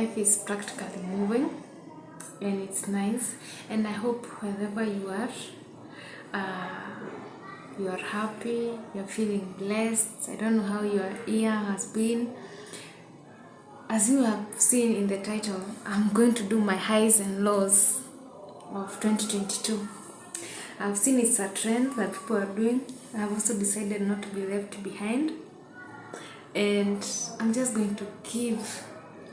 life is practically moving, and it's nice. And I hope wherever you are happy, you're feeling blessed. I don't know how your year has been. As you have seen in the title, I'm going to do my highs and lows of 2022. I've seen it's a trend that people are doing. I've also decided not to be left behind, and I'm just going to give,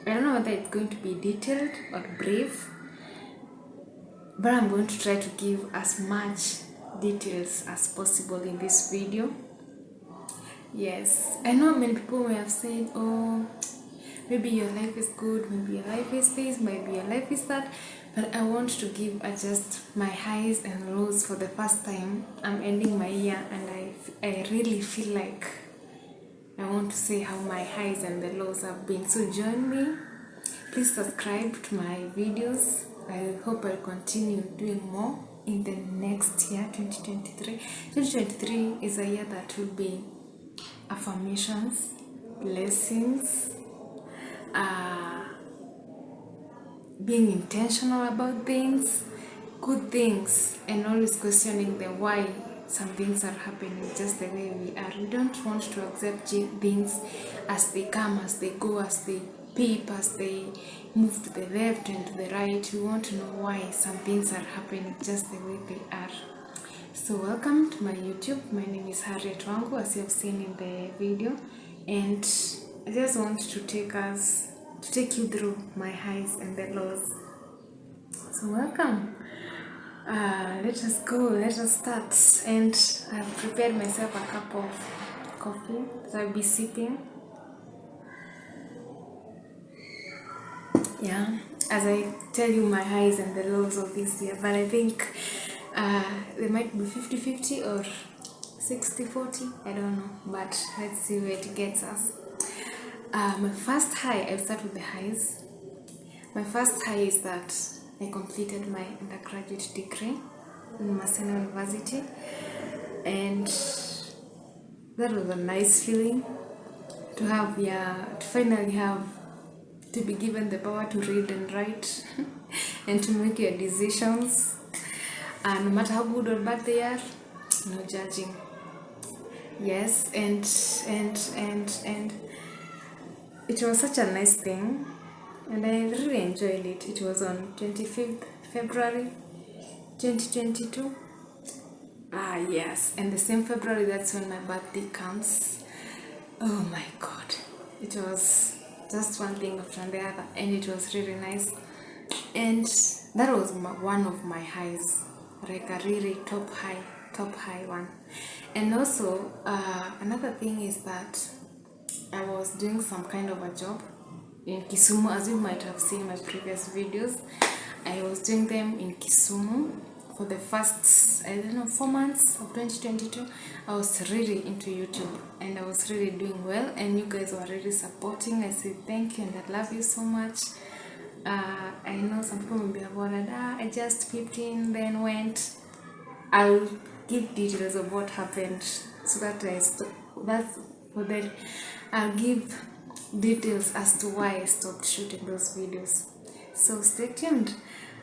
I don't know whether it's going to be detailed or brief, but I'm going to try to give as much details as possible in this video. Yes, I know many people may have said, oh, maybe your life is good, maybe your life is this, maybe your life is that, but I want to give just my highs and lows. For the first time, I'm ending my year, and I really feel like I want to say how my highs and the lows have been. So join me. Please subscribe to my videos. I hope I'll continue doing more in the next year, 2023. 2023 is a year that will be affirmations, blessings, being intentional about things, good things, and always questioning the why some things are happening just the way we are. We don't want to accept things as they come, as they go, as they peep, as they move to the left and to the right. We want to know why some things are happening just the way they are. So welcome to my YouTube. My name is Harriet Wangu, as you have seen in the video, and I just want to take you through my highs and the lows. So welcome. Let us go, let us start. And I've prepared myself a cup of coffee that I'll be sipping. Yeah, as I tell you my highs and the lows of this year, but I think they might be 50-50 or 60-40, I don't know, but let's see where it gets us. My first high, I'll start with the highs. My first high is that I completed my undergraduate degree in Maseno University, and that was a nice feeling to have, to finally have, to be given the power to read and write and to make your decisions, and no matter how good or bad they are, no judging. Yes, and it was such a nice thing, and I really enjoyed it. It was on 25th February 2022. Yes, and the same February, that's when my birthday comes. Oh my god, it was just one thing after the other, and it was really nice. And that was one of my highs, like a really top high one. And also another thing is that I was doing some kind of a job in Kisumu. As you might have seen my previous videos, I was doing them in Kisumu for the first, 4 months of 2022. I was really into YouTube, and I was really doing well, and you guys were really supporting. I say thank you, and I love you so much. I know some people will be worried, I just peeped in, then went. I'll give details of what happened, so that I'll give details as to why I stopped shooting those videos. So stay tuned.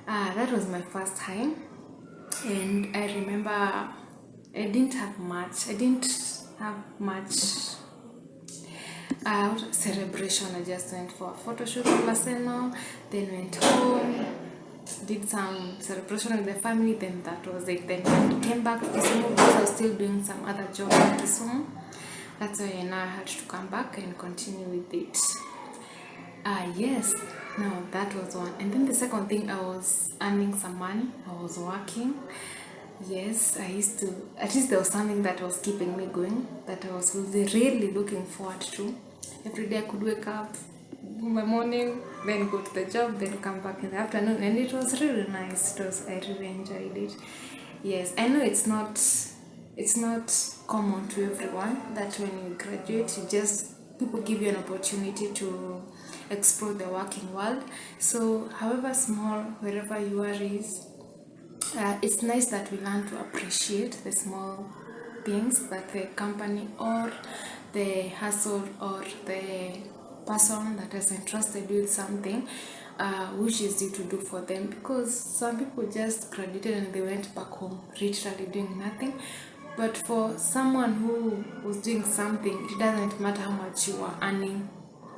That was my first time, and I remember I didn't have much celebration. I just went for a photo shoot in Maseno, then went home, did some celebration with the family, then that was it. Then I came back to Kisumu because I was still doing some other job in Kisumu. That's why now I had to come back and continue with it. Yes, now that was one. And then the second thing, I was earning some money. I was working. Yes, I used to, at least there was something that was keeping me going, that I was really looking forward to. Every day I could wake up in the morning, then go to the job, then come back in the afternoon, and it was really nice. I really enjoyed it. Yes, I know it's not common to everyone that when you graduate, people give you an opportunity to explore the working world. So however small, wherever you are is, it's nice that we learn to appreciate the small things that the company or the hustle or the person that has entrusted you with something, which is you to do for them, because some people just graduated and they went back home literally doing nothing. But for someone who was doing something, it doesn't matter how much you are earning,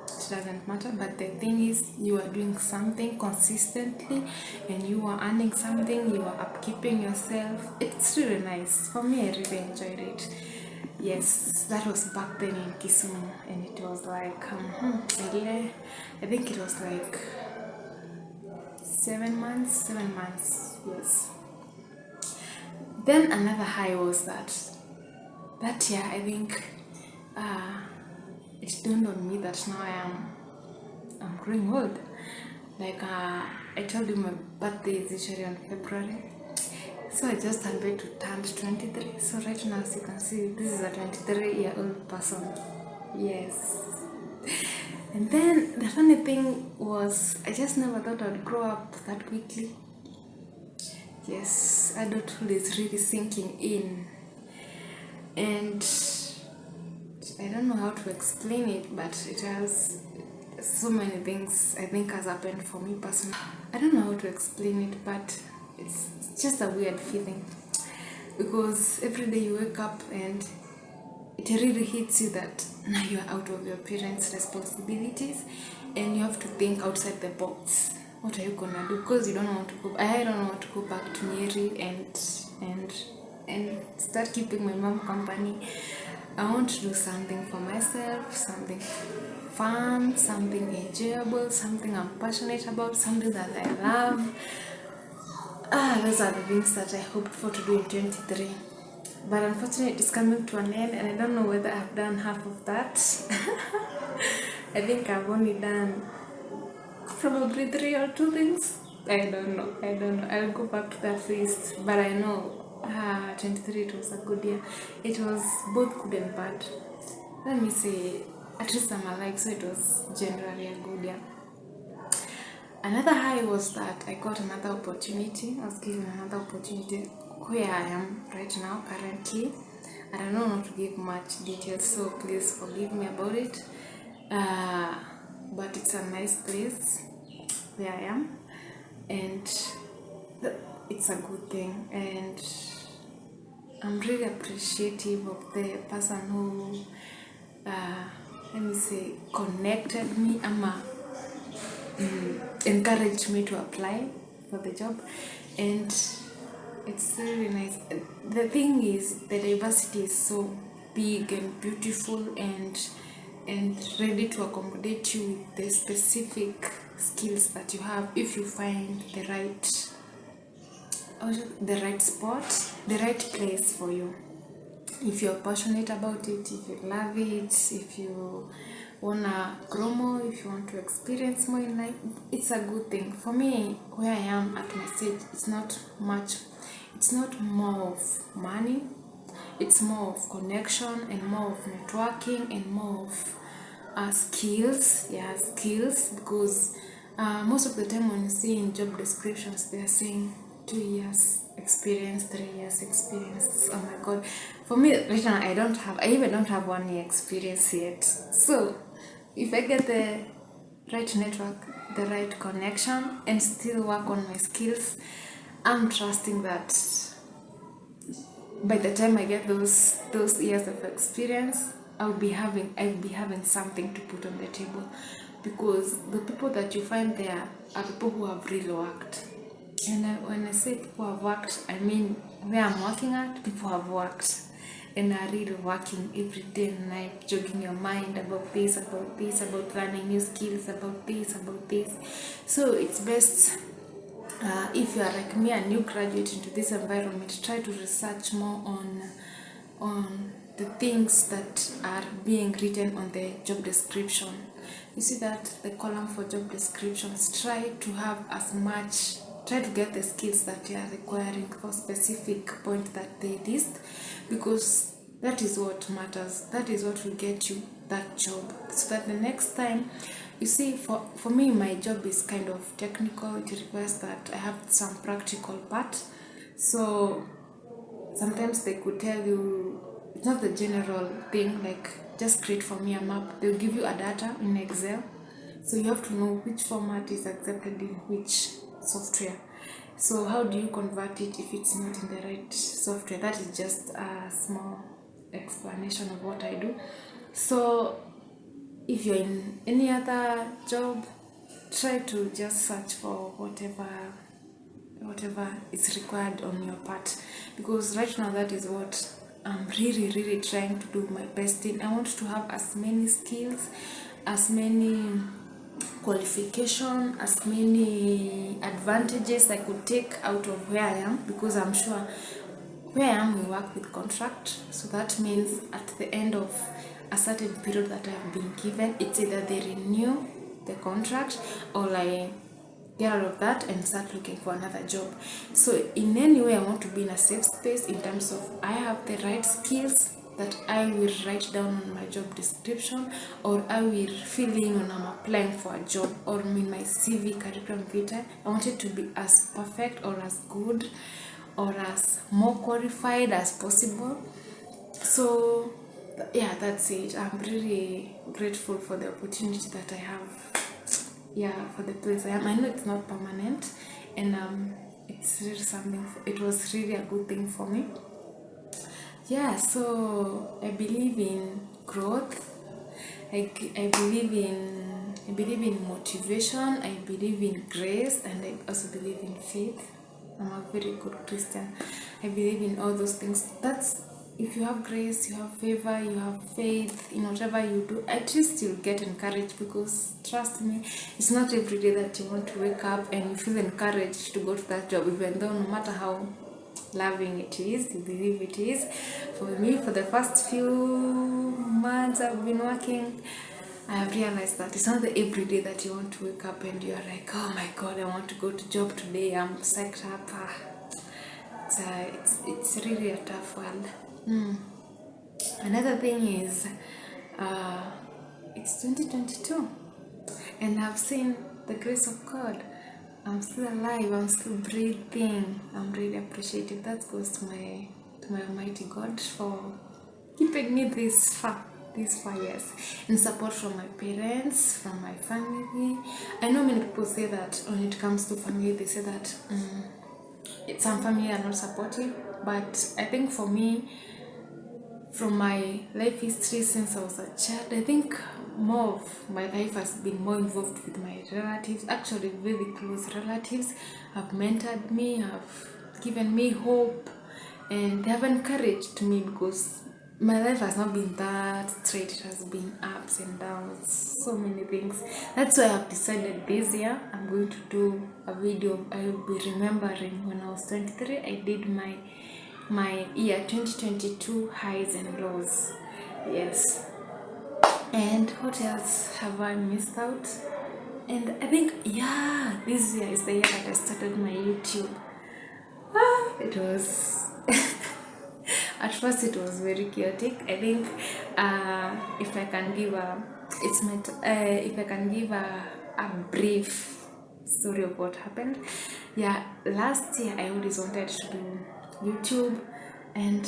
it doesn't matter, but the thing is you are doing something consistently and you are earning something, you are upkeeping yourself. It's really nice. For me, I really enjoyed it. Yes, that was back then in Kisumu, and it was like I think it was like 7 months. Yes. Then another high was that year, I think it dawned on me that now I'm growing old. Like I told you, my birthday is usually on February, so I just turned 23. So right now, as you can see, this is a 23-year-old person. Yes. And then the funny thing was, I just never thought I'd grow up that quickly. Yes, adulthood is really sinking in, and I don't know how to explain it, but it has so many things I think has happened for me personally. I don't know how to explain it, but it's just a weird feeling, because every day you wake up and it really hits you that now you are out of your parents' responsibilities and you have to think outside the box. What are you gonna do? Because you don't want to go. I don't want to go back to Nyeri and start keeping my mom company. I want to do something for myself, something fun, something enjoyable, something I'm passionate about, something that I love. Those are the things that I hoped for to do in 23. But unfortunately, it's coming to an end, and I don't know whether I've done half of that. I think I've only done probably 3 or 2 things. I don't know. I'll go back to that list. But I know 23, it was a good year. It was both good and bad. Let me say, at least I'm alive, so it was generally a good year. Another high was that I got another opportunity. I was given another opportunity where I am right now, currently. I don't know how to give much details, so please forgive me about it. But it's a nice place where I am, and it's a good thing. And I'm really appreciative of the person who, let me say, connected me, encouraged me to apply for the job, and it's really nice. The thing is, the diversity is so big and beautiful and ready to accommodate you with the specific skills that you have if you find the right spot, the right place for you. If you're passionate about it, if you love it, if you wanna grow more, if you want to experience more in life, it's a good thing. For me, where I am at my stage, it's not much. It's not more of money. It's more of connection and more of networking and more of skills. Yeah, skills, because most of the time when you see in job descriptions, they are saying 2 years experience, 3 years experience. Oh my god. For me right now, I even don't have 1 year experience yet. So if I get the right network, the right connection, and still work on my skills, I'm trusting that by the time I get those years of experience, I'll be having something to put on the table, because the people that you find there are people who have really worked. And when I say people have worked, I mean where I'm working at, people have worked and are really working every day and night, jogging your mind about this, about learning new skills, about this. So it's best, if you are like me, a new graduate into this environment, try to research more on the things that are being written on the job description. You see that the column for job descriptions, try to get the skills that they are requiring for specific point that they list, because that is what matters. That is what will get you that job, so that the next time, you see, for me, my job is kind of technical. It requires that I have some practical part. So sometimes they could tell you it's not the general thing like just create for me a map. They'll give you a data in Excel, so you have to know which format is accepted in which software. So how do you convert it if it's not in the right software? That is just a small explanation of what I do. So if you're in any other job, try to just search for whatever is required on your part, because right now that is what I'm really trying to do my best in. I want to have as many skills, as many qualification, as many advantages I could take out of where I am, because I'm sure where I am we work with contract. So that means at the end of a certain period that I've been given, it's either they renew the contract or I get out of that and start looking for another job. So in any way I want to be in a safe space in terms of I have the right skills that I will write down on my job description, or I will fill in when I'm applying for a job, or in my CV, curriculum vitae. I want it to be as perfect or as good or as more qualified as possible. So yeah, that's it. I'm really grateful for the opportunity that I have, yeah, for the place I am. I know it's not permanent, and it's really something, it was really a good thing for me. Yeah, so I believe in growth. I believe in motivation. I believe in grace, and I also believe in faith. I'm a very good Christian. I believe in all those things. That's, if you have grace, you have favor, you have faith in whatever you do, at least you'll get encouraged, because trust me, it's not every day that you want to wake up and you feel encouraged to go to that job, even though no matter how loving it is, you believe it is. For me, for the first few months I've been working, I have realized that it's not the every day that you want to wake up and you're like, oh my god, I want to go to job today, I'm psyched up. It's really a tough world. Another thing is, it's 2022, and I've seen the grace of God. I'm still alive, I'm still breathing. I'm really appreciative. That goes to my Almighty God for keeping me this far years, and support from my parents, from my family. I know many people say that when it comes to family, they say that some family are not supportive, but I think for me, from my life history since I was a child, I think more of my life has been more involved with my relatives, actually very close relatives. Have mentored me, have given me hope, and they have encouraged me, because my life has not been that straight. It has been ups and downs, so many things. That's why I've decided this year I'm going to do a video. I will be remembering when I was 23, I did my year 2022 highs and lows. Yes. And what else have I missed out? And I think, yeah, this year is the year that I started my YouTube. It was at first it was very chaotic. I think if I can give a brief story of what happened. Yeah, last year I always wanted to do YouTube, and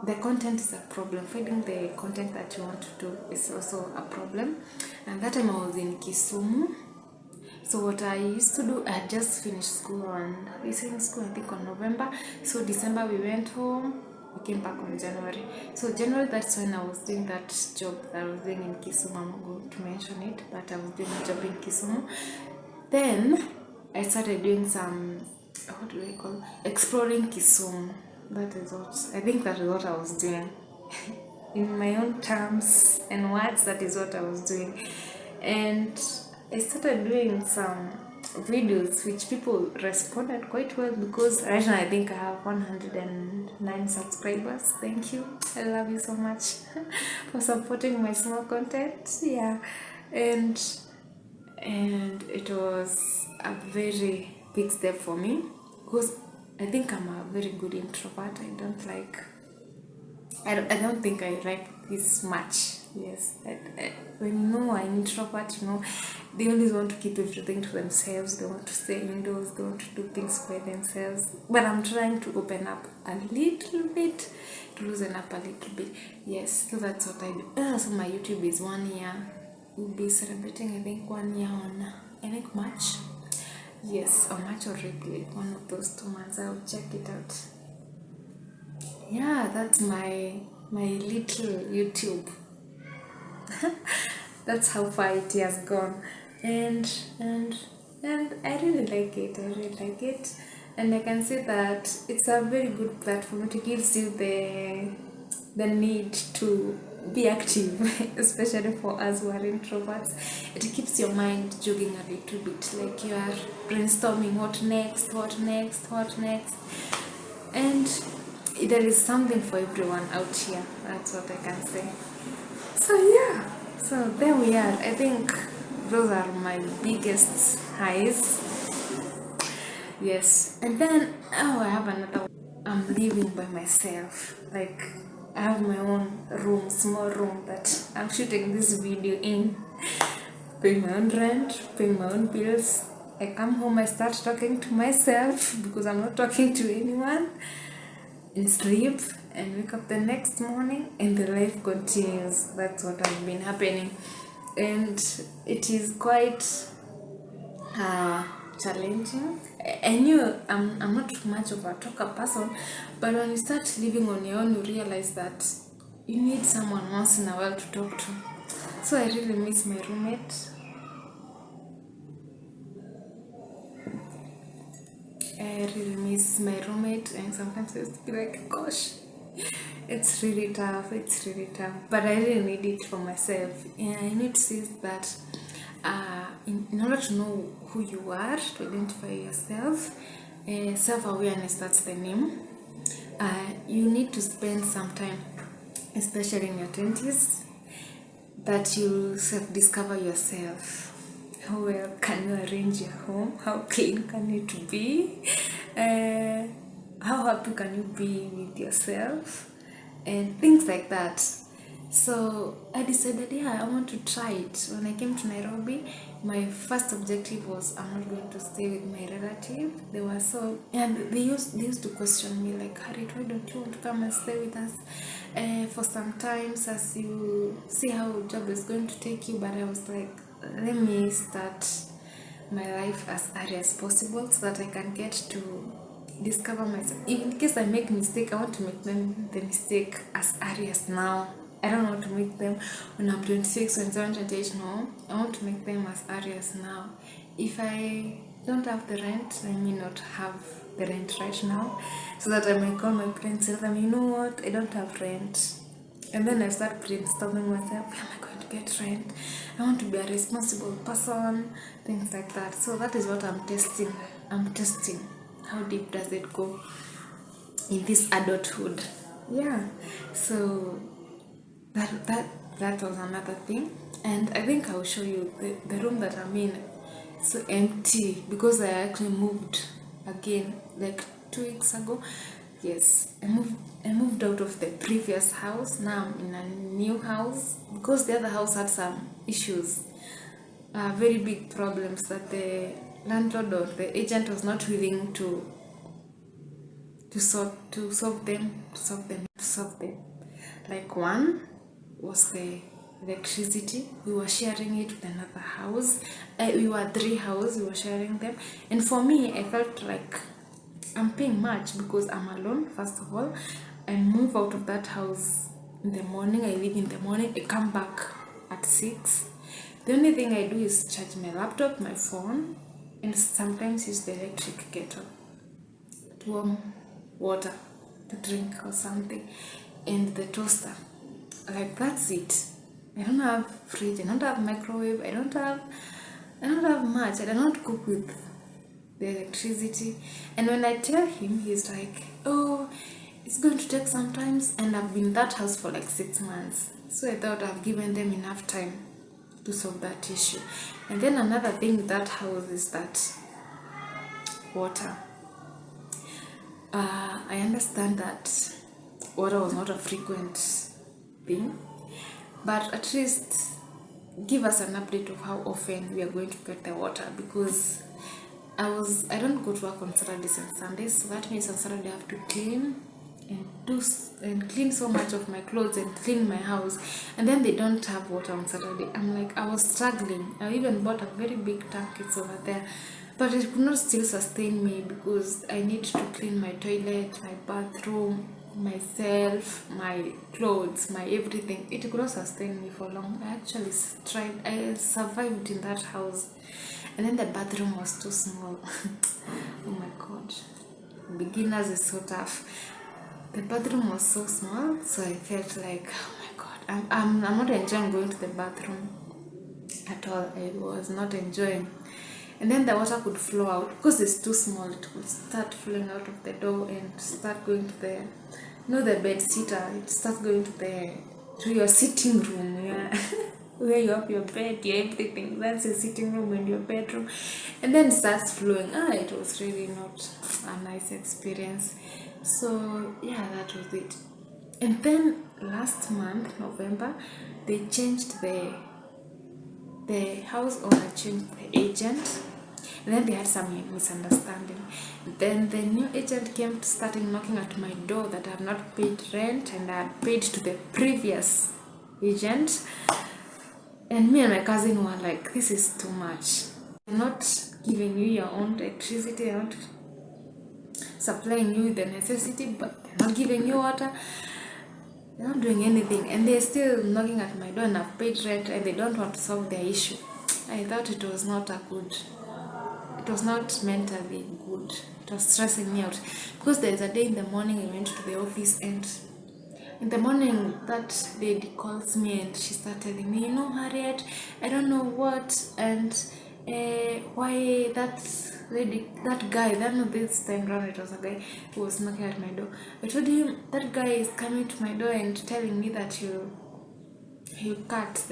the content is a problem. Finding the content that you want to do is also a problem. And that time I was in Kisumu. So what I used to do, I had just finished school I think on November. So December we went home, we came back on January. So January, that's when I was doing that job that I was doing in Kisumu. I'm not going to mention it, but I was doing a job in Kisumu. Then I started doing some, what do I call, exploring Kisumu. That is what I was doing. In my own terms and words, that is what I was doing. And I started doing some videos which people responded quite well, because right now I think I have 109 subscribers. Thank you. I love you so much for supporting my small content. Yeah. And it was a very big step for me, because I think I'm a very good introvert. I don't think I like this much. Yes, when you know an introvert, they always want to keep everything to themselves. They want to stay indoors. They want to do things by themselves. But I'm trying to open up a little bit, to loosen up a little bit. Yes, so that's what I do. So my YouTube is 1 year. We'll be celebrating, I think, 1 year on, I think, March. Yes, or March or April, one of those 2 months. I'll check it out. Yeah, that's my little YouTube. That's how far it has gone, and I really like it. I really like it, and I can say that it's a very good platform. It gives you the need to be active, especially for us who are introverts. It keeps your mind jogging a little bit, like you are brainstorming what next, and there is something for everyone out here. That's what I can say. So yeah, so there we are. I think those are my biggest highs. Yes, and then I have another one. I'm living by myself. Like I have my own room, small room that I'm shooting this video in. Paying my own rent, paying my own bills. I come home, I start talking to myself because I'm not talking to anyone, and sleep and wake up the next morning and the life continues. That's what has been happening, and it is quite challenging. I knew I'm not much of a talker person, but when you start living on your own, you realize that you need someone once in a while to talk to. So I really miss my roommate. I really miss my roommate, and sometimes I used to be like, gosh, it's really tough, but I really need it for myself. And I need to see that in order to know who you are, to identify yourself, self-awareness, that's the name. You need to spend some time, especially in your 20s, that you self-discover yourself. How well can you arrange your home? How clean can it be? How happy can you be with yourself? And things like that. So I decided, yeah, I want to try it. When I came to Nairobi, my first objective was I'm not going to stay with my relative. They were so, and they used to question me like, Harriet, why don't you want to come and stay with us for some time, as you see how job is going to take you? But I was like, let me start my life as early as possible so that I can get to discover myself. In case I make mistake, I want to make them the mistake as early as now. I don't want to make them when I'm 26, 27, 28. No, I want to make them as early as now. If I don't have the rent, I may not have the rent right now, so that I may call my parents and tell them, you know what, I don't have rent. And then I start brainstorming myself, where am I going to get rent? I want to be a responsible person, things like that. So that is what I'm testing. I'm testing how deep does it go in this adulthood. Yeah. So that was another thing. And I think I'll show you the room that I'm in. So empty because I actually moved again like 2 weeks ago. Yes, I moved out of the previous house. Now I'm in a new house because the other house had some issues, very big problems that the landlord or the agent was not willing to solve them. Like one was the electricity. We were sharing it with another house. We were 3 houses. We were sharing them, and for me, I felt like I'm paying much because I'm alone. First of all, I move out of that house in the morning. I leave in the morning. I come back at 6. The only thing I do is charge my laptop, my phone, and sometimes use the electric kettle to warm water to drink or something, and the toaster. Like that's it. I don't have fridge. I don't have microwave. I don't have much. I don't cook with the electricity. And when I tell him, he's like, oh, it's going to take some time. And I've been in that house for like 6 months, so I thought I've given them enough time to solve that issue. And then another thing with that house is that water. I understand that water was not a frequent thing, but at least give us an update of how often we are going to get the water, because I don't go to work on Saturdays and Sundays, so that means on Saturday I have to clean and clean so much of my clothes and clean my house, and then they don't have water on Saturday. I'm like, I was struggling. I even bought a very big tank, it's over there, but it could not still sustain me because I need to clean my toilet, my bathroom, myself, my clothes, my everything. It could not sustain me for long. I actually tried. I survived in that house, and then the bathroom was too small. Oh my god, beginners is so tough. The bathroom was so small, so I felt like, oh my god, I'm not enjoying going to the bathroom at all. I was not enjoying. And then the water could flow out because it's too small. It would start flowing out of the door and start going to the, the bed sitter. It starts going to your sitting room, yeah. Where you have your bed, your everything. That's your sitting room and your bedroom, and then it starts flowing. It was really not a nice experience. So yeah, that was it. And then last month, November, they changed the house owner changed the agent, and then they had some misunderstanding. Then the new agent came starting knocking at my door that I have not paid rent and I had paid to the previous agent. And me and my cousin were like, this is too much. They're not giving you your own electricity, they're not supplying you with the necessity, but they're not giving you water. They're not doing anything, and they're still knocking at my door and I've paid rent and they don't want to solve their issue. I thought it was not mentally good. It was stressing me out because there's a day in the morning I went to the office, and in the morning that lady calls me and she started telling me, Harriet, I don't know what, and why that guy, this time round it was a guy who was knocking at my door. I told him that guy is coming to my door and telling me that he'll cut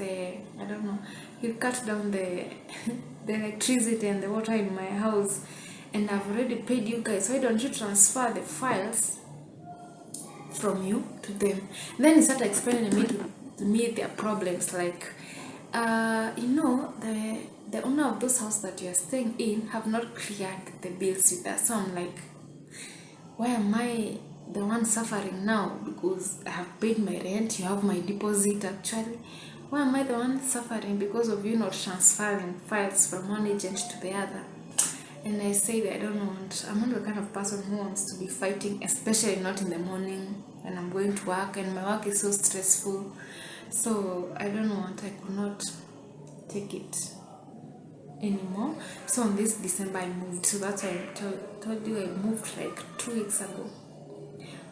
down the the electricity and the water in my house, and I've already paid you guys. Why don't you transfer the files from you to them? And then he started explaining to me their problems, like the owner of those houses that you're staying in have not cleared the bills with us. So I'm like, why am I the one suffering now? Because I have paid my rent, you have my deposit actually. Why am I the one suffering because of you not transferring files from one agent to the other? And I said, I'm not the kind of person who wants to be fighting, especially not in the morning when I'm going to work and my work is so stressful. So I could not take it anymore. So on this December I moved. So that's why I told you I moved like 2 weeks ago.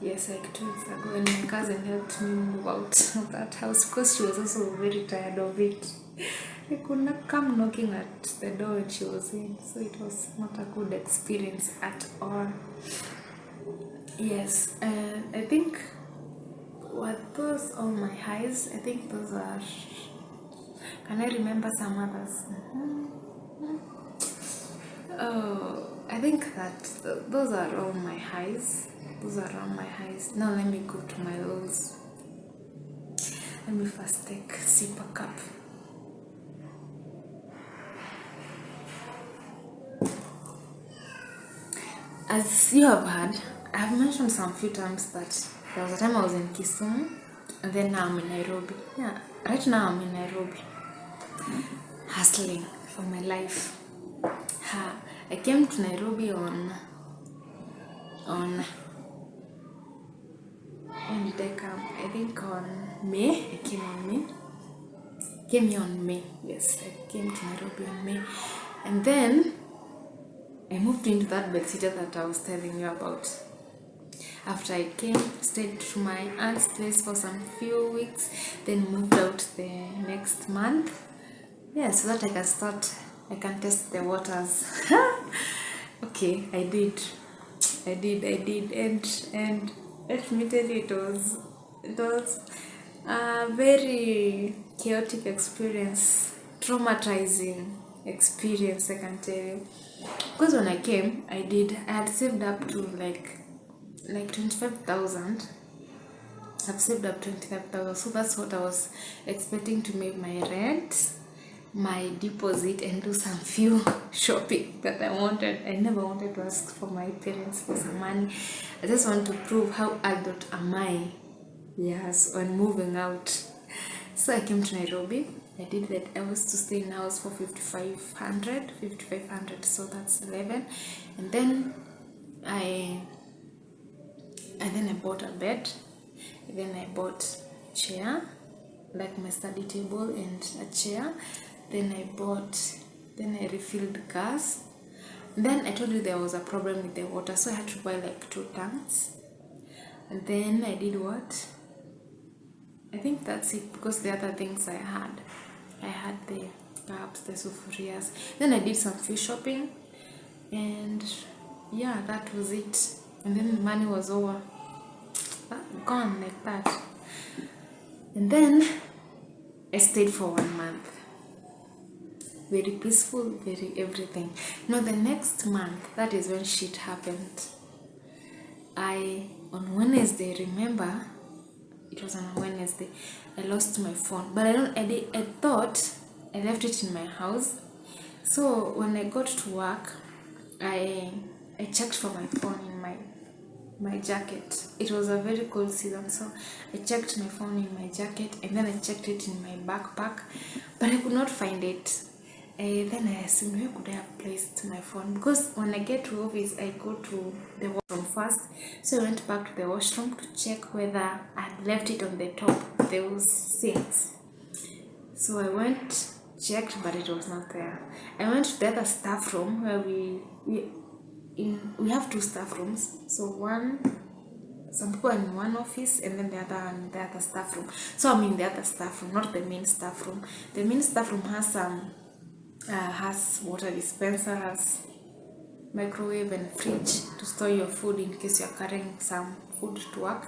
Yes, like 2 weeks ago. And my cousin helped me move out of that house because she was also very tired of it. I could not come knocking at the door when she was in. So it was not a good experience at all. Yes, and I think what those all my highs, I think those are. Can I remember some others? Oh, I think that those are all my highs. Now let me go to my lows. Let me first sip a cup. As you have heard, I have mentioned some few times that there was a time I was in Kisumu, and then now I'm in Nairobi. Yeah, right now I'm in Nairobi, hustling for my life. I came to Nairobi on when did I come? I think on May. I came on May. Came here on May. Yes, I came to Nairobi on May, and then I moved into that bed sitter that I was telling you about. After I came, stayed to my aunt's place for some few weeks, then moved out the next month. Yeah, so that I can test the waters. Okay, I did, and let me tell you, it was a very chaotic experience, traumatizing experience, I can tell you. Because when I came, I had saved up to like 25,000. I've saved up 25,000, so that's what I was expecting to make my rent. my deposit and do some few shopping that I wanted. I never wanted to ask for my parents for some money. I just want to prove how adult am I. Yes, on moving out. So I came to Nairobi. I did that. I was to stay in a house for 5,500, so that's 11. And then I bought a bed. And then I bought a chair, like my study table and a chair. Then I refilled gas. Then I told you there was a problem with the water, so I had to buy like 2 tanks. And then I did what? I think that's it, because the other things I had the cups, the sufurias. Then I did some fish shopping, and yeah, that was it. And then the money was over, gone like that. And then I stayed for 1 month. Very peaceful, very everything. No, the next month, that is when shit happened. On Wednesday, remember, it was on a Wednesday, I lost my phone, but I thought I left it in my house. So when I got to work, I checked for my phone in my jacket. It was a very cold season, so I checked my phone in my jacket, and then I checked it in my backpack, but I could not find it. Then I assumed, where could I have placed my phone? Because when I get to office, I go to the washroom first. So I went back to the washroom to check whether I had left it on the top of those sinks. So I went, checked, but it was not there. I went to the other staff room where we have 2 staff rooms. So some people are in one office, and then the other staff room. So I'm in the other staff room, not the main staff room. The main staff room has has water dispenser, has microwave and fridge to store your food in case you're carrying some food to work.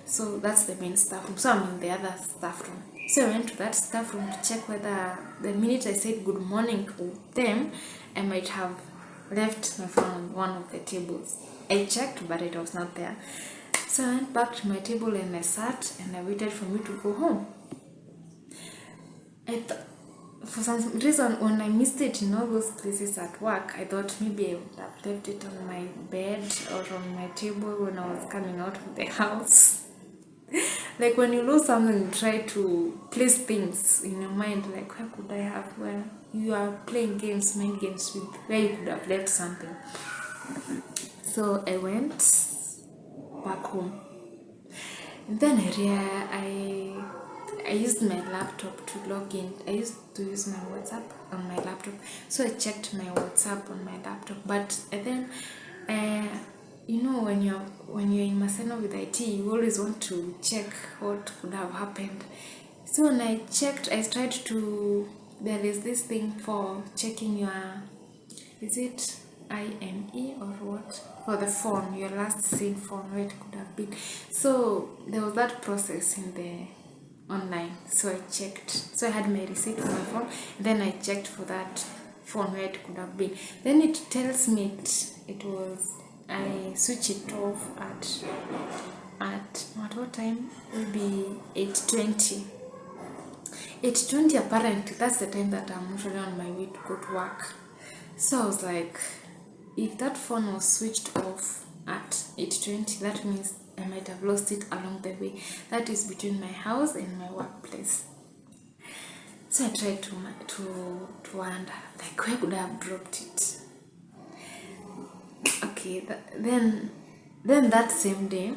So that's the main staff room. So I'm in the other staff room. So I went to that staff room to check whether the minute I said good morning to them, I might have left my phone on one of the tables. I checked, but it was not there. So I went back to my table and I sat and I waited for me to go home. For some reason, when I missed it in all those places at work, I thought maybe I would have left it on my bed or on my table when I was coming out of the house. Like when you lose something, you try to place things in your mind, like where could I have, where you are playing games, mind games with where you could have left something. So I went back home. And then I used my laptop to log in. I used to use my WhatsApp on my laptop, so I checked my WhatsApp on my laptop. But then, you know, when you're in Maseno with IT, you always want to check what could have happened. So when I checked, I tried to. There is this thing for checking your. Is it IME or what? For the phone, your last seen phone, where it could have been. So there was that process in the online. So I checked. So I had my receipt on my phone. Then I checked for that phone where it could have been. Then it tells me it was. I switched it off at what time? Maybe 8:20. 8:20 apparently. That's the time that I'm usually on my way to go to work. So I was like, if that phone was switched off at 8:20, that means I might have lost it along the way. That is between my house and my workplace. So I tried to wonder, like, where could I have dropped it? Okay, then that same day,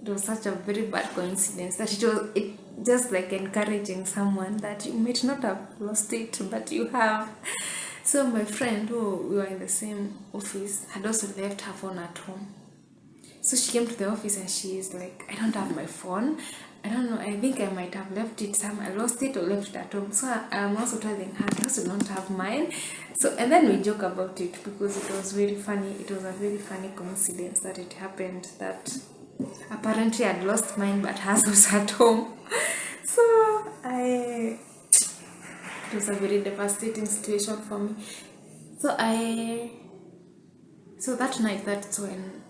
it was such a very bad coincidence that it just like encouraging someone that you might not have lost it, but you have. So my friend, who we were in the same office, had also left her phone at home. So she came to the office and she's like, I don't have my phone. I don't know, I think I might have left it somewhere. I lost it or left it at home. So I'm also telling her, I also don't have mine. So, and then we joke about it because it was very funny. It was a very funny coincidence that it happened, that apparently I'd lost mine, but hers was at home. So it was a very devastating situation for me. So that night, that's when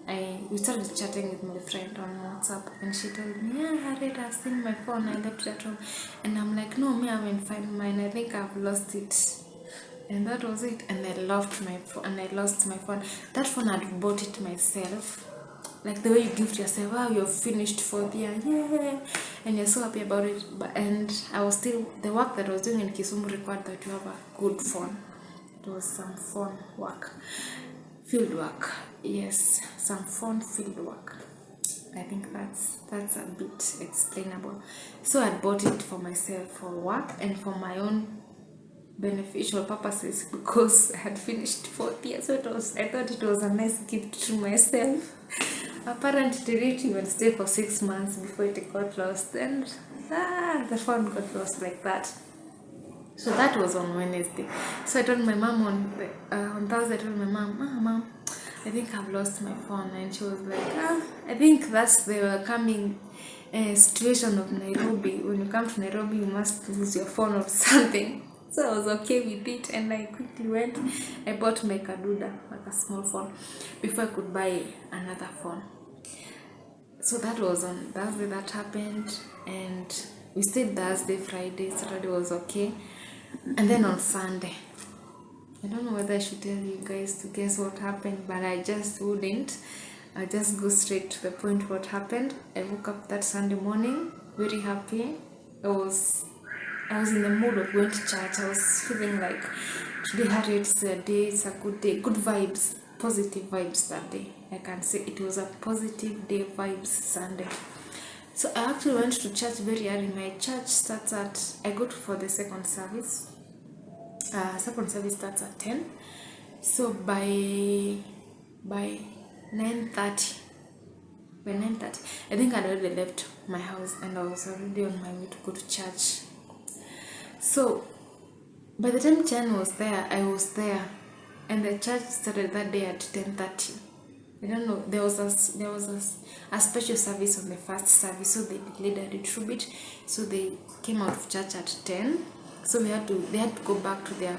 we started chatting with my friend on WhatsApp, and she told me, yeah, Harriet, I've seen my phone, I left it at home. And I'm like, no, me, I haven't found mine, I think I've lost it. And that was it. And I lost my phone. That phone, I'd bought it myself. Like the way you gift yourself, wow, you're finished for the year, yeah, and you're so happy about it. And I was still, the work that I was doing in Kisumu required that you have a good phone. It was some phone work, field work, yes, some phone field work. I think that's a bit explainable. So I bought it for myself for work and for my own beneficial purposes, because I had finished 4th year, so I thought it was a nice gift to myself. Apparently it didn't even stay for 6 months before it got lost, and the phone got lost like that. So that was on Wednesday. So I told my mom on Thursday. I told my mom, I think I've lost my phone, and she was like, I think that's the coming situation of Nairobi. When you come to Nairobi, you must lose your phone or something. So I was okay with it, and I quickly went. I bought my Kaduda, like a small phone, before I could buy another phone. So that was on Thursday that happened, and we stayed Thursday, Friday, Saturday was okay. And then on Sunday, I don't know whether I should tell you guys to guess what happened, but I just wouldn't. I just go straight to the point what happened. I woke up that Sunday morning very happy. I was in the mood of going to church. I was feeling like today, Harriet, is a day, it's a good day, good vibes, positive vibes that day. I can say it was a positive day vibes Sunday. So I actually went to church very early. My church starts at, I go for the second service. Second service starts at 10. So by 9:30, I think I'd already left my house, and I was already on my way to go to church. So by the time 10 was there, I was there, and the church started that day at 10:30. I don't know, there was a special service on the first service, so they delayed a little bit. So they came out of church at 10. So they had to go back to the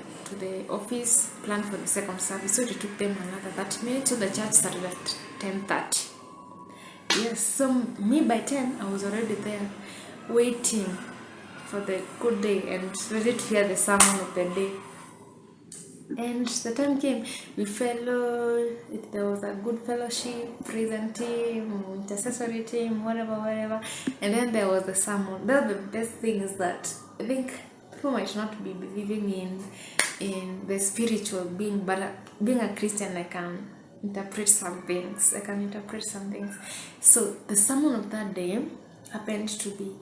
office, plan for the second service. So it took them another 30 minutes. So the church started at 10:30. Yes, so me by 10, I was already there, waiting for the good day and ready to hear the sermon of the day. And the time came, we fellowed, there was a good fellowship, present team, intercessory team, whatever. And then there was the sermon. The best thing is that I think people might not be believing in the spiritual being, but being a Christian, I can interpret some things. So the sermon of that day happened to be,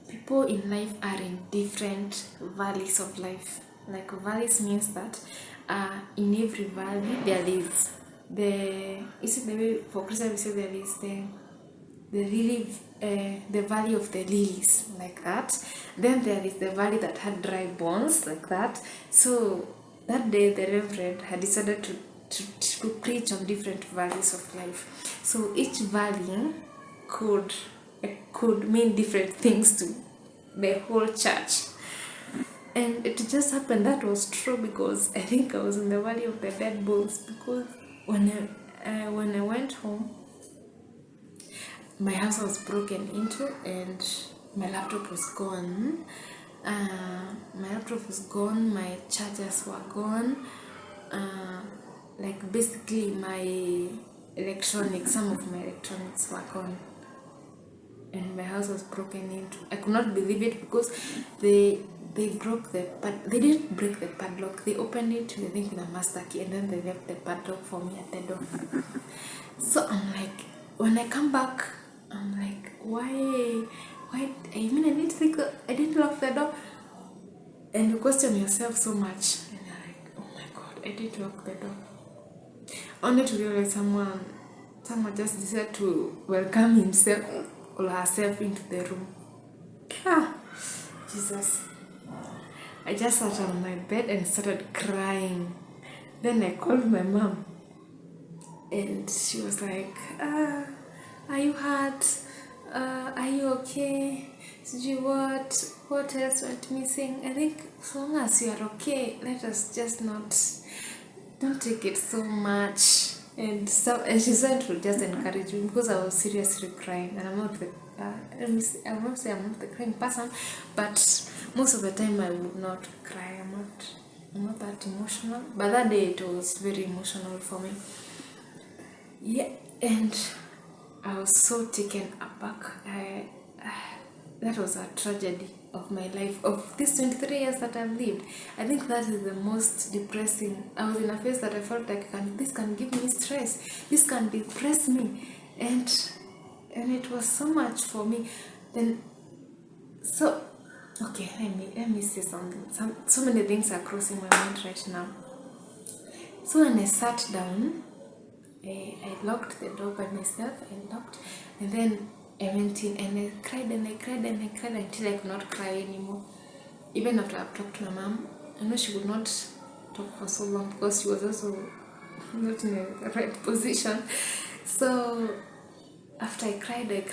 people in life are in different valleys of life. Like, valleys means that in every valley there is the way for Christians we say there is the valley of the lilies, like that. Then there is the valley that had dry bones, like that. So that day the Reverend had decided to preach on different valleys of life. So each valley could mean different things to the whole church. And it just happened that was true, because I think I was in the valley of the dead bones, because when I went home, my house was broken into and my laptop was gone. My chargers were gone. Like, basically my some of my electronics were gone. And my house was broken into. I could not believe it, because they broke they didn't break the padlock. They opened it, I think, with a master key, and then they left the padlock for me at the door. So I'm like, when I come back, I'm like, why I didn't lock the door. And you question yourself so much, and you're like, oh my god, I did lock the door. Only to realize someone just decided to welcome himself or herself into the room. Jesus. I just sat on my bed and started crying. Then I called my mom, and she was like, are you hurt? Are you okay? What else went missing? I think as long as you are okay, let us just don't take it so much. And she said to just encourage me because I was seriously crying, and I'm not the I will not say I'm not the crying person, but most of the time I would not cry. I'm not that emotional. But that day it was very emotional for me. Yeah, and I was so taken aback. That was a tragedy of my life, of these 23 years that I've lived. I think that is the most depressing. I was in a phase that I felt like this can give me stress, this can depress me, and it was so much for me. Then, so okay, let me say something. So many things are crossing my mind right now. So when I sat down, I locked the door by myself. I locked, and then I went in and I cried and I cried and I cried until I could not cry anymore. Even after I've talked to my mom, I know she would not talk for so long because she was also not in the right position. So after I cried, and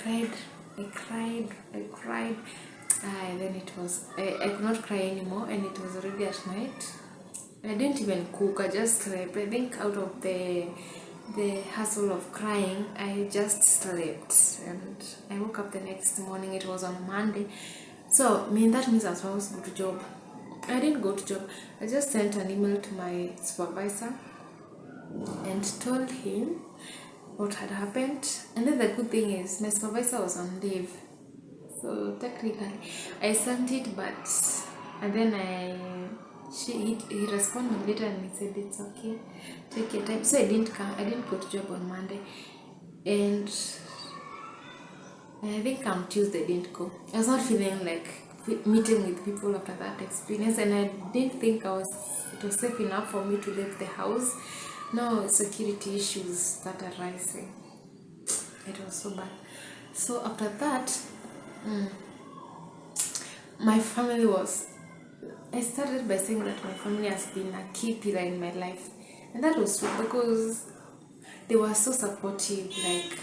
then it was, I could not cry anymore, and it was already at night. I didn't even cook, I just slept. I think out of the hustle of crying, I just slept, and I woke up the next morning. It was on Monday, so that means I was supposed to go to job. I didn't go to job. I just sent an email to my supervisor and told him what had happened. And then the good thing is my supervisor was on leave, so technically I sent it, but and then he responded later and he said it's okay, take your time. So I didn't go to job on Monday, and I think on Tuesday I didn't go. I was not feeling like meeting with people after that experience, and I didn't think it was safe enough for me to leave the house. No security issues started rising. It was so bad. So after that, my family was, I started by saying that my family has been a key pillar in my life, and that was true because they were so supportive. Like,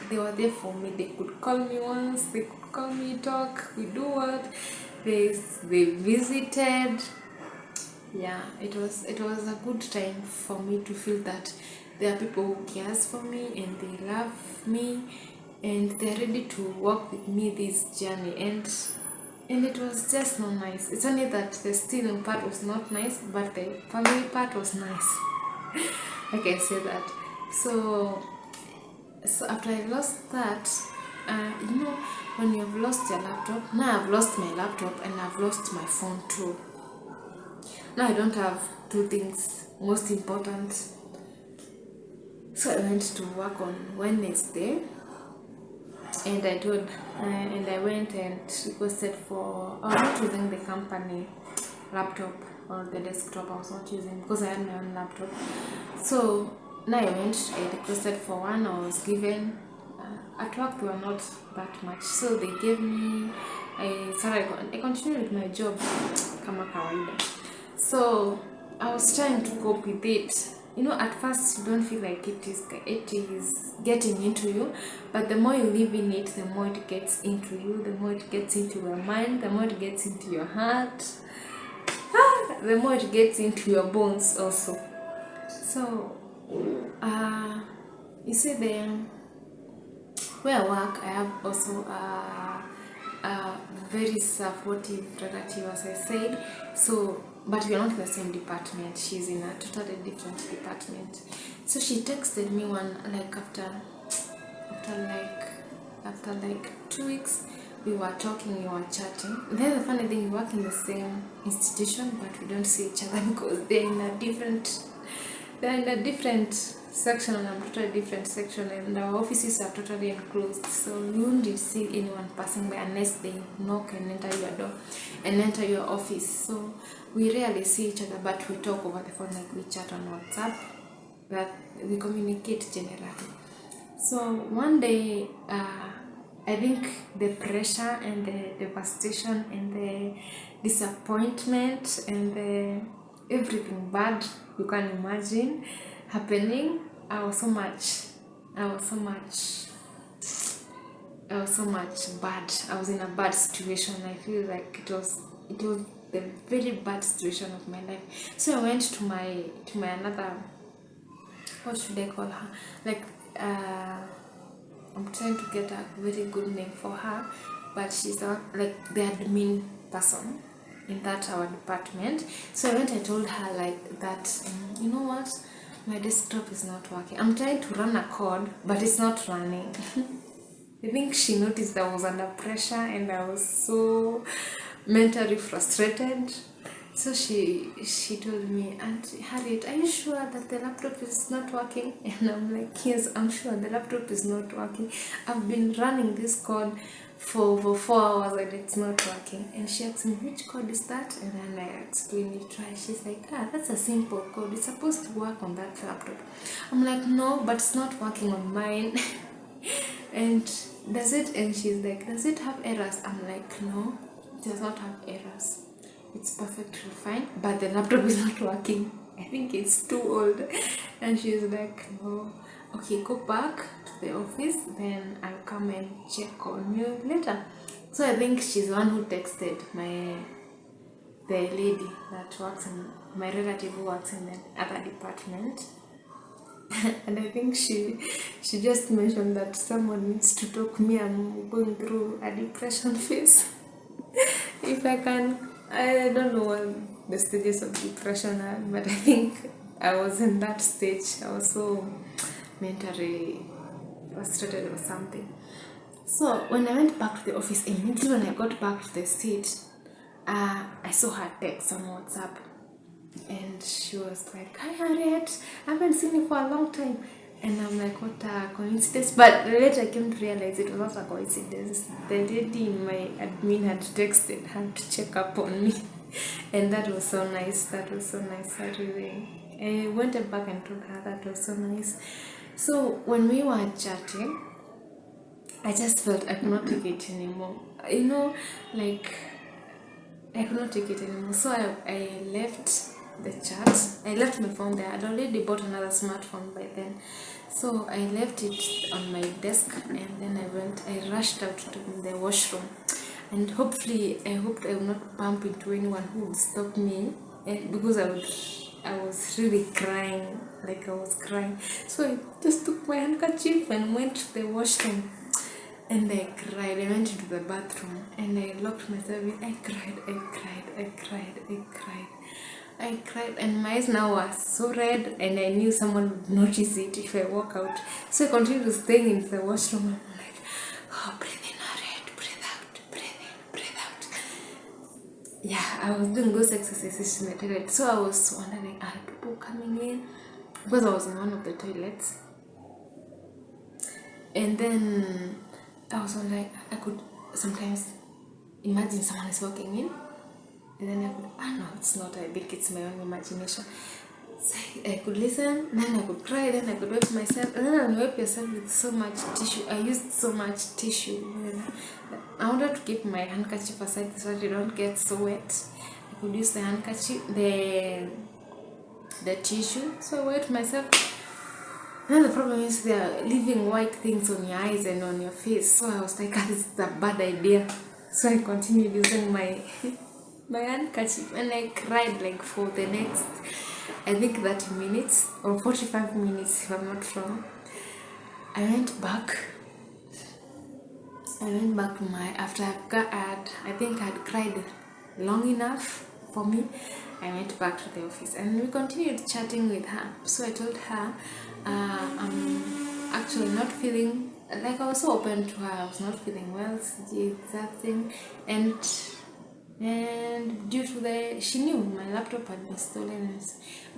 they were there for me. They could call me once, they could call me, talk, we do what, they visited. Yeah, it was a good time for me to feel that there are people who cares for me and they love me and they're ready to walk with me this journey, and it was just not nice. It's only that the stealing part was not nice, but the family part was nice. I can say that. So after I lost that, when you've lost your laptop, now I've lost my laptop and I've lost my phone too. Now I don't have two things most important. So I went to work on Wednesday, and I went and requested for, I was not using the company laptop or the desktop. I was not using because I had my own laptop. So now I requested for one. I was given, at work we were not that much, so they gave me. I continued with my job kama kawaida. So I was trying to cope with it. At first you don't feel like it is getting into you, but the more you live in it, the more it gets into you, the more it gets into your mind, the more it gets into your heart, the more it gets into your bones also. So you see, where I work, I have also a very supportive relative, as I said. So, but we are not in the same department. She's in a totally different department. So she texted me after like 2 weeks. We were talking, we were chatting. Then the funny thing, we work in the same institution, but we don't see each other because they're in a different section, and I'm totally different section, and our offices are totally enclosed, so you won't see anyone passing by unless they knock and enter your door and enter your office. So we rarely see each other, but we talk over the phone, like we chat on WhatsApp, that we communicate generally. So one day, I think the pressure and the devastation and the disappointment and the everything bad you can imagine happening, I was so much bad. I was in a bad situation. I feel like it was the very bad situation of my life. So I went to my another what should I call her? Like, I'm trying to get a very good name for her, but she's not like the admin person in that our department. So I went and told her like that, you know what, my desktop is not working. I'm trying to run a code, but it's not running. I think she noticed I was under pressure and I was so mentally frustrated. So she told me, Auntie Harriet, are you sure that the laptop is not working? And I'm like, yes, I'm sure the laptop is not working. I've been running this code for over 4 hours and it's not working. And she asked me, which code is that? And then I explained it, try. She's like, that's a simple code. It's supposed to work on that laptop. I'm like, no, but it's not working on mine. And does it? And she's like, does it have errors? I'm like, no, it does not have errors. It's perfectly fine, but the laptop is not working. I think it's too old. And she's like, no, okay, go back to the office, then I'll come and check on you later. So I think she's the one who texted the lady that works in, my relative who works in the other department. And I think she just mentioned that someone needs to talk me. I'm going through a depression phase. If I can, I don't know what the stages of depression are, but I think I was in that stage. I was so mentally frustrated or something. So when I went back to the office, immediately when I got back to the seat, I saw her text on WhatsApp. And she was like, hi Harriet, I haven't seen you for a long time. And I'm like, what a coincidence. But later I came to realize it was not a coincidence. The lady in my admin had texted her to check up on me. And that was so nice. That was so nice. I went back and told her that was so nice. So when we were chatting, I just felt I could not take it anymore. You know, like, I could not take it anymore. So I left the chat. I left my phone there. I'd already bought another smartphone by then. So I left it on my desk and then I rushed out to the washroom. And hopefully, I hoped I would not bump into anyone who would stop me, because I was really crying, like I was crying. So I just took my handkerchief and went to the washroom. And I cried. I went into the bathroom and I locked myself in. I cried, and my eyes now were so red, and I knew someone would notice it if I walk out. So I continued staying in the washroom. I'm like, oh, breathe in, Harriet, breathe out, breathe in, breathe out. Yeah, I was doing those exercises in the toilet. So I was wondering, are people coming in? Because I was in one of the toilets. And then I was like, I could sometimes imagine someone is walking in, and then I could, no, it's not, I think it's my own imagination. So I could listen, then I could cry, then I could wipe myself, and then I would wipe yourself with so much tissue. I used so much tissue. I wanted to keep my handkerchief aside so that it don't get so wet. I could use the handkerchief, the tissue, so I wiped myself. Then the problem is they are leaving white things on your eyes and on your face. So I was like, this is a bad idea. So I continued using my handkerchief, and I cried like for the next, I think 30 minutes or 45 minutes if I'm not wrong. I went back to after I think I'd cried long enough for me. I went back to the office and we continued chatting with her. So I told her, I'm actually not feeling, like I was so open to her, I was not feeling well, that thing, and due to she knew my laptop had been stolen,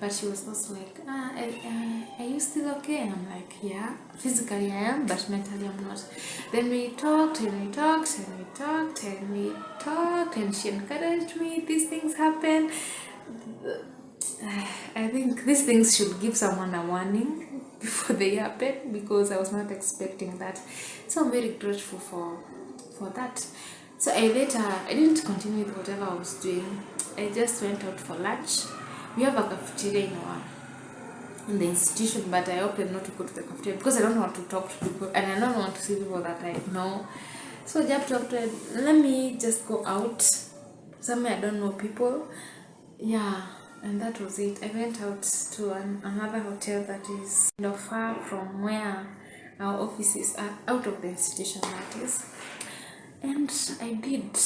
but she was also like, are you still okay? And I'm like, yeah, physically I am, but mentally I'm not. Then we talked and she encouraged me. These things happen. I think these things should give someone a warning before they happen, because I was not expecting that. So I'm very grateful for that. So I didn't continue with whatever I was doing. I just went out for lunch. We have a cafeteria in the institution, but I opted not to go to the cafeteria because I don't want to talk to people and I don't want to see people that I know. So I just opted, let me just go out somewhere I don't know people. Yeah. and that was it. I went out to another hotel that is kind of far from where our offices are, out of the institution that is. And I did.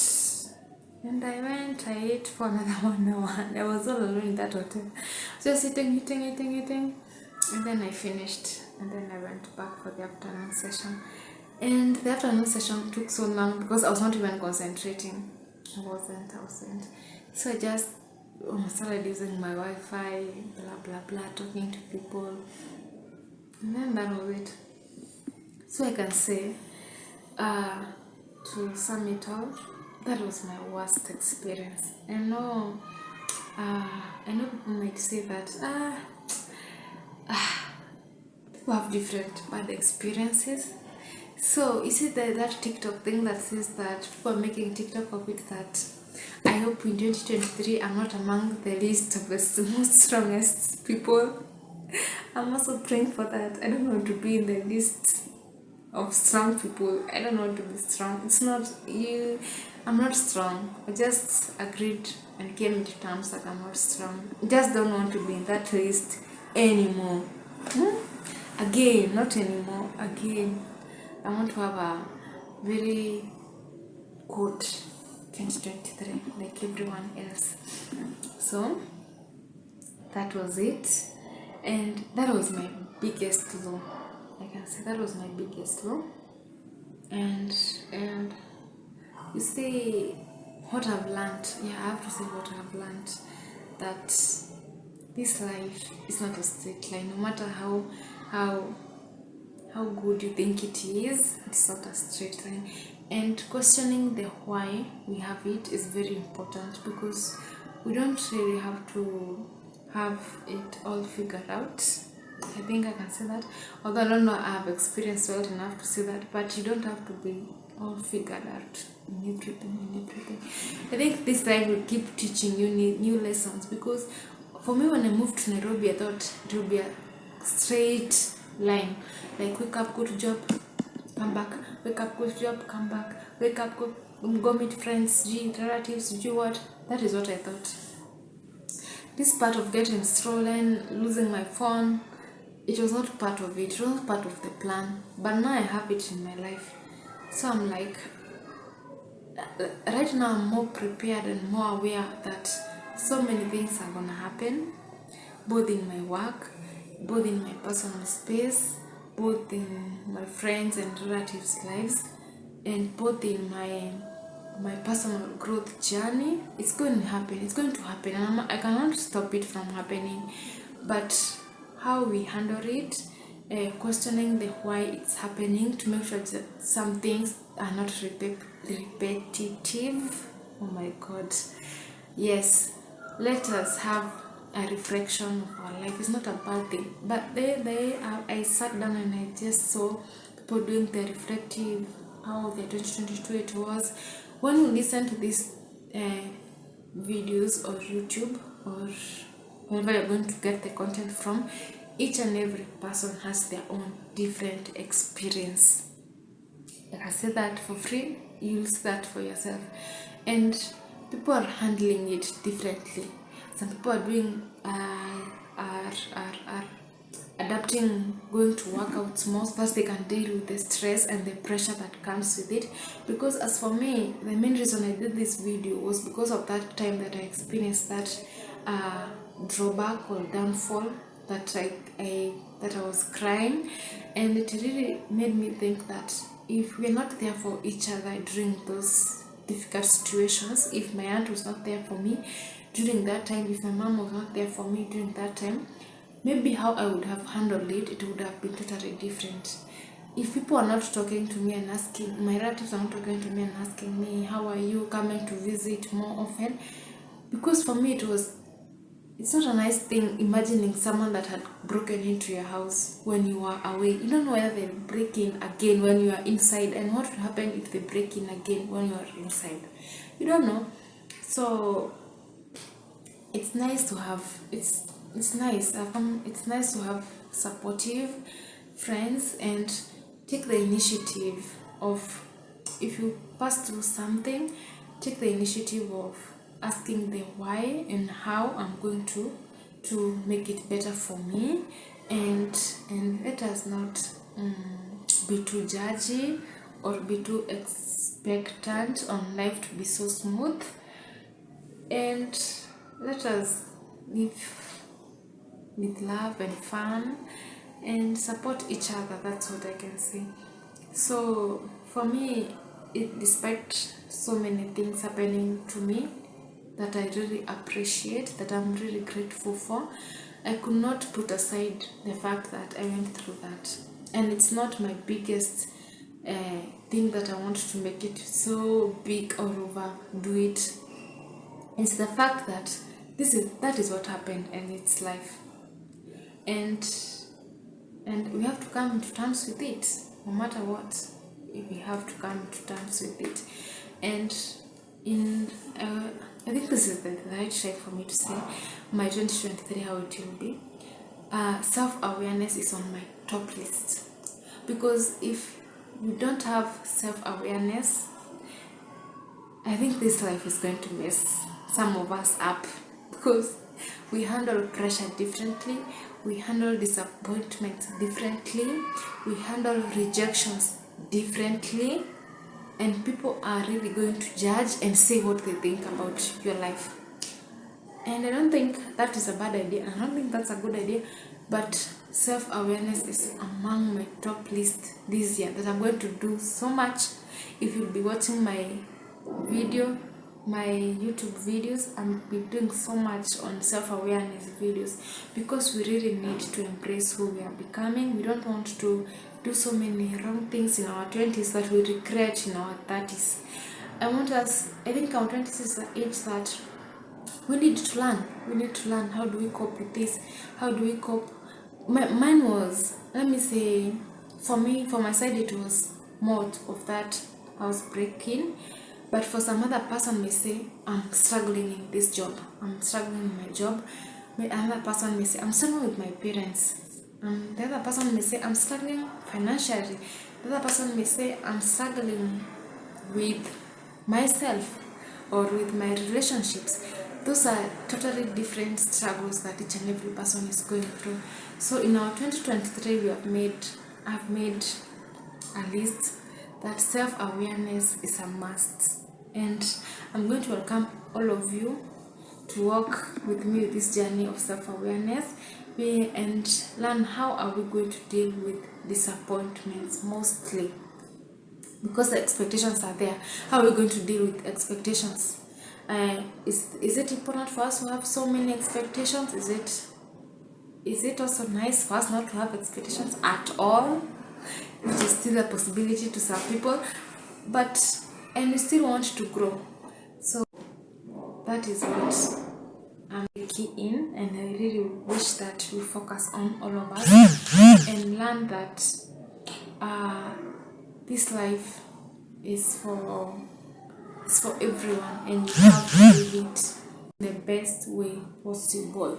And I went, I ate for another 1 hour. I was all alone in that hotel. Just eating. And then I finished. And then I went back for the afternoon session. And the afternoon session took so long because I was not even concentrating. I wasn't. So I just started using my Wi-Fi, blah blah, talking to people. And then that was it. So I can say, to sum it all, that was my worst experience. I know people might say that people have different bad experiences. So you see that TikTok thing that says that people are making TikTok of it, that I hope in 2023 I'm not among the list of the most strongest people. I'm also praying for that. I don't want to be in the list of strong people. I don't want to be strong. It's not you. I'm not strong. I just agreed and came into terms that I'm not strong. Just don't want to be in that list anymore. Again, not anymore. Again, I want to have a very good 2023 like everyone else. So that was it, and that was my biggest low. I can say that was my biggest low. And you see what I've learned. Yeah, I have to say what I've learned, that this life is not a straight line. No matter how good you think it is, it's not a straight line. And questioning the why we have it is very important, because we don't really have to have it all figured out. I think I can say that, although I don't know, I have experienced well enough to say that, but you don't have to be all figured out in everything. I think this life will keep teaching you new lessons, because for me, when I moved to Nairobi, I thought it would be a straight line, like wake up, go to job, come back, wake up, go to job, come back, wake up, go meet friends, relatives, do what. That is what I thought. This part of getting stolen, losing my phone, it was not part of it. It was not part of the plan. But now I have it in my life. So I'm like, right now I'm more prepared and more aware that so many things are gonna happen, both in my work, both in my personal space, both in my friends and relatives' lives, and both in my personal growth journey. It's going to happen. And I cannot stop it from happening. But how we handle it, questioning the why it's happening, to make sure that some things are not repetitive. Oh my God. Yes, let us have a reflection of our life. It's not a bad thing, but I sat down and I just saw people doing the reflective, how the 2022 it was. When you listen to these videos or YouTube or wherever you're going to get the content from, each and every person has their own different experience. Like I say that for free, you'll see that for yourself. And people are handling it differently. Some people are doing are adapting, going to workouts more, so that they can deal with the stress and the pressure that comes with it. Because as for me, the main reason I did this video was because of that time that I experienced that drawback or downfall, that I was crying, and it really made me think that if we're not there for each other during those difficult situations, if my aunt was not there for me during that time, if my mom was not there for me during that time, maybe how I would have handled it would have been totally different. If people are not talking to me and asking, my relatives are not talking to me and asking me, how are you, coming to visit more often, because for me it's not a nice thing imagining someone that had broken into your house when you were away. You don't know whether they'll break in again when you are inside, and what will happen if they break in again when you are inside. You don't know. So it's nice to have it's nice to have supportive friends, and take the initiative of, if you pass through something, take the initiative of asking the why and how I'm going to make it better for me, and let us not be too judgy or be too expectant on life to be so smooth, and let us live with love and fun and support each other. That's what I can say. So for me, despite so many things happening to me that I really appreciate, that I'm really grateful for, I could not put aside the fact that I went through that. And it's not my biggest thing that I want to make it so big or overdo it. It's the fact that that is what happened, and it's life. And we have to come to terms with it, no matter what. We have to come to terms with it. And I think this is the right time for me to say my 2023 how it will be. Self-awareness is on my top list, because if we don't have self-awareness, I think this life is going to mess some of us up, because we handle pressure differently, we handle disappointments differently, we handle rejections differently, and people are really going to judge and say what they think about your life. And I don't think that is a bad idea. I don't think that's a good idea, but self-awareness is among my top list this year, that I'm going to do so much. If you'll be watching my video, my YouTube videos, I'm be doing so much on self-awareness videos, because we really need to embrace who we are becoming. We don't want to do so many wrong things in our 20s that we regret in our 30s. I think our 20s is the age that we need to learn how do we cope with this, how do we cope. Mine was, let me say, for my side, it was more of that I was breaking. But for some other person may say, I'm struggling in this job, I'm struggling in my job. Another person may say, I'm struggling with my parents. The other person may say, I'm struggling financially. The other person may say, I'm struggling with myself or with my relationships. Those are totally different struggles that each and every person is going through. So in our 2023, I've made a list that self-awareness is a must, and I'm going to welcome all of you to walk with me with this journey of self-awareness and learn how are we going to deal with disappointments, mostly because the expectations are there. How are we going to deal with expectations? Is it important for us to have so many expectations? Is it also nice for us not to have expectations at all? Which is still a possibility to some people, and we still want to grow. So that is what I'm key in, and I really wish that we focus on, all of us, and learn that this life is for everyone, and you have to live it the best way possible.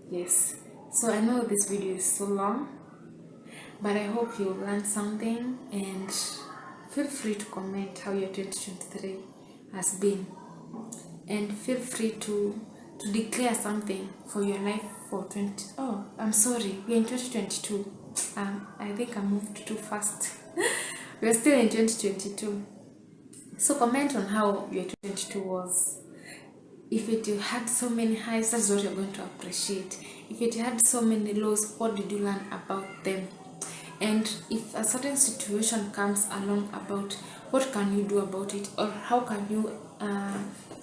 Yes. So I know this video is so long, but I hope you learned something, and feel free to comment how your 2023 has been, and feel free to declare something for your life for 20. Oh, I'm sorry, we're in 2022. I think I moved too fast. We're still in 2022. So comment on how your 2022 was. If it had so many highs, that's what you're going to appreciate. If it had so many lows, what did you learn about them? And if a certain situation comes along, about what can you do about it, or how can you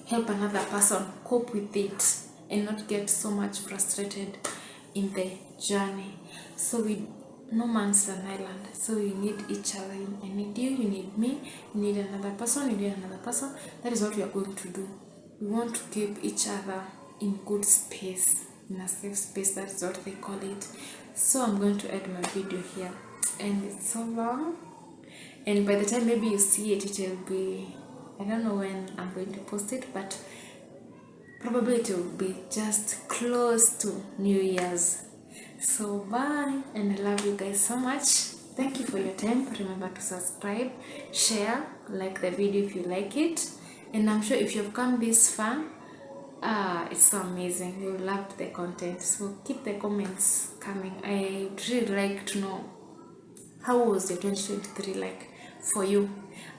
help another person cope with it and not get so much frustrated in the journey. So no man's an island, so we need each other. I need you, you need me, you need another person, you need another person. That is what we are going to do. We want to keep each other in good space, in a safe space. That's what they call it. So I'm going to end my video here, and it's so long, and by the time maybe you see it, it will be, I don't know when I'm going to post it, but probably it will be just close to New Year's. So bye, and I love you guys so much. Thank you for your time. Remember to subscribe, share, like the video if you like it, And I'm sure if you've come this far, it's so amazing. You loved the content. So keep the comments coming. I really like to know, how was your 2023 like for you?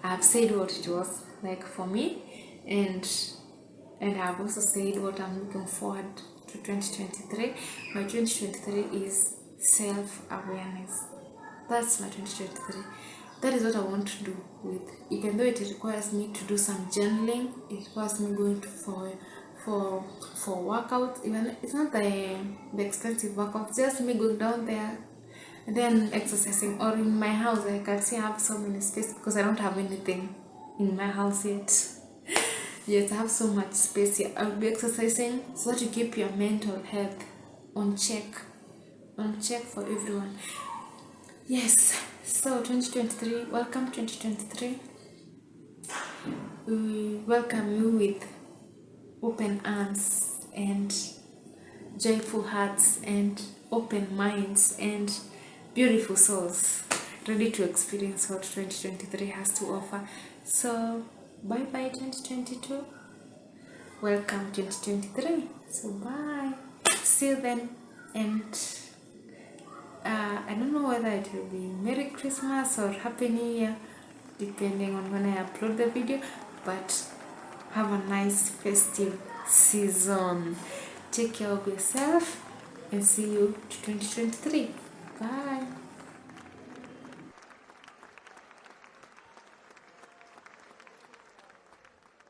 I've said what it was like for me, and I've also said what I'm looking forward to 2023. My 2023 is self-awareness. That's my 2023. That is what I want to do with, even though it requires me to do some journaling, it requires me going to for workouts. Even it's not the expensive workouts, just me going down there and then exercising. Or in my house, I can see I have so many space because I don't have anything in my house yet. Yes, I have so much space here. I'll be exercising so that you keep your mental health on check for everyone. Yes, so 2023, welcome 2023. We welcome you with open arms and joyful hearts and open minds and beautiful souls, ready to experience what 2023 has to offer. So, bye bye 2022. Welcome 2023. So, bye. See you then. And I don't know whether it will be Merry Christmas or Happy New Year, depending on when I upload the video, but have a nice festive season. Take care of yourself and see you to 2023. Bye.